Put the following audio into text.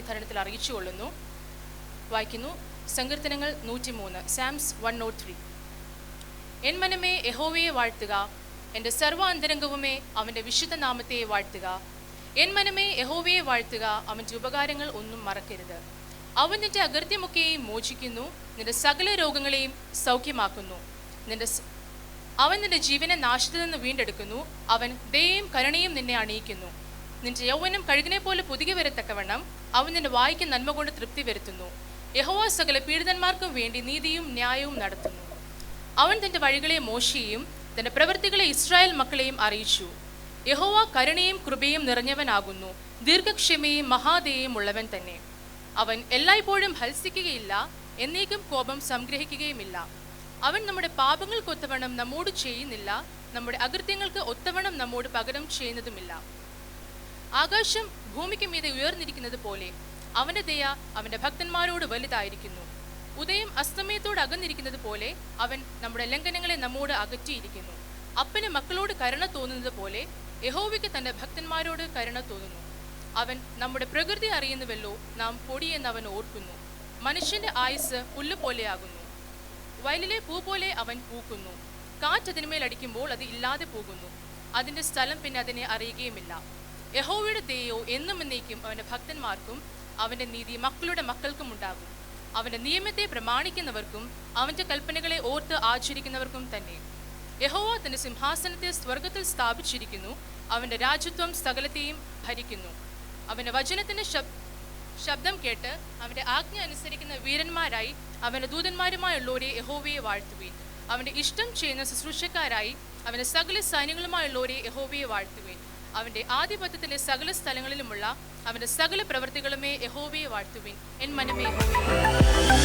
ധരണത്തിൽ അറിയിച്ചുകൊള്ളുന്നു. വായിക്കുന്നു. സങ്കീർത്തനങ്ങൾ 103, സാംസ് 103. എൻ മനമേ യഹോവയെ വാഴ്ത്തുക, എൻ്റെ സർവ്വാന്തരംഗവുമേ അവൻ്റെ വിശുദ്ധ നാമത്തെ വാഴ്ത്തുക. എൻ മനമേ യഹോവയെ വാഴ്ത്തുക, അവൻ്റെ ഉപകാരങ്ങൾ ഒന്നും മറക്കരുത്. അവൻ നിന്റെ അകൃത്യമൊക്കെയും മോചിക്കുന്നു, നിന്റെ സകല രോഗങ്ങളെയും സൗഖ്യമാക്കുന്നു. അവൻ നിന്റെ ജീവനെ നാശത്തിൽ നിന്ന് വീണ്ടെടുക്കുന്നു. അവൻ ദയയും കരുണയും നിന്നെ അണിയിക്കുന്നു. നിന്റെ യൗവനം കഴുകിനെ പോലെ പുതുകി വരത്തക്കവണ്ണം അവൻ നിന്റെ വായ്ക്ക് നന്മ കൊണ്ട് തൃപ്തി വരുത്തുന്നു. യഹോവ സകല പീഡിതന്മാർക്കും വേണ്ടി നീതിയും ന്യായവും നടത്തുന്നു. അവൻ തന്റെ വഴികളെ മോശയെയും തന്റെ പ്രവൃത്തികളെ ഇസ്രായേൽ മക്കളെയും അറിയിച്ചു. യഹോവ കരുണയും കൃപയും നിറഞ്ഞവനാകുന്നു, ദീർഘക്ഷമയും മഹാദയയും ഉള്ളവൻ തന്നെ. അവൻ എല്ലായ്പ്പോഴും ഹത്സിക്കുകയില്ല, എന്നേക്കും കോപം സംഗ്രഹിക്കുകയുമില്ല. അവൻ നമ്മുടെ പാപങ്ങൾക്ക് ഒത്തവണ്ണം നമ്മോട് ചെയ്യുന്നില്ല, നമ്മുടെ അകൃത്യങ്ങൾക്ക് ഒത്തവണ്ണം നമ്മോട് പകരം ചെയ്യുന്നതുമില്ല. ആകാശം ഭൂമിക്ക് മീതെ ഉയർന്നിരിക്കുന്നത് പോലെ അവന്റെ ദയ അവന്റെ ഭക്തന്മാരോട് വലുതായിരിക്കുന്നു. ഉദയം അസ്തമയത്തോട് അകന്നിരിക്കുന്നത് പോലെ അവൻ നമ്മുടെ ലംഘനങ്ങളെ നമ്മോട് അകറ്റിയിരിക്കുന്നു. അപ്പന് മക്കളോട് കരുണ തോന്നുന്നത് പോലെ യഹോവയ്ക്ക് തന്റെ ഭക്തന്മാരോട് കരുണ തോന്നുന്നു. അവൻ നമ്മുടെ പ്രകൃതി അറിയുന്നുവല്ലോ, നാം പൊടിയെന്ന് അവൻ ഓർക്കുന്നു. മനുഷ്യന്റെ ആയുസ് പുല്ലുപോലെയാകുന്നു, വയലിലെ പൂ പോലെ അവൻ പൂക്കുന്നു. കാറ്റ് അതിന്മേൽ അടിക്കുമ്പോൾ അത് ഇല്ലാതെ പോകുന്നു, അതിന്റെ സ്ഥലം പിന്നെ അതിനെ അറിയുകയുമില്ല. യഹോവയുടെ ദയയോ എന്നും എന്നേക്കും അവന്റെ ഭക്തന്മാർക്കും അവന്റെ നീതി മക്കളുടെ മക്കൾക്കും ഉണ്ടാകും. അവന്റെ നിയമത്തെ പ്രമാണിക്കുന്നവർക്കും അവന്റെ കൽപ്പനകളെ ഓർത്ത് ആചരിക്കുന്നവർക്കും തന്നെ. യഹോവ തന്റെ സിംഹാസനത്തെ സ്വർഗത്തിൽ സ്ഥാപിച്ചിരിക്കുന്നു, അവന്റെ രാജ്യത്വം സകലത്തെയും ഭരിക്കുന്നു. അവന്റെ വചനത്തിന്റെ ശബ്ദം കേട്ട് അവന്റെ ആജ്ഞ അനുസരിക്കുന്ന വീരന്മാരായി അവന്റെ ദൂതന്മാരുമായുള്ളവരെ യഹോവയെ വാഴ്ത്തുവീൻ. അവന്റെ ഇഷ്ടം ചെയ്യുന്ന ശുശ്രൂഷക്കാരായി അവന്റെ സകല സൈന്യങ്ങളുമായുള്ളവരെ യഹോവയെ വാഴ്ത്തുവീൻ. അവന്റെ ആധിപത്യത്തിന്റെ സകല സ്ഥലങ്ങളിലുമുള്ള അവന്റെ സകല പ്രവൃത്തികളുമേ യഹോവയെ വാഴ്ത്തുവീൻ. എൻ മനമേ യഹോവയെ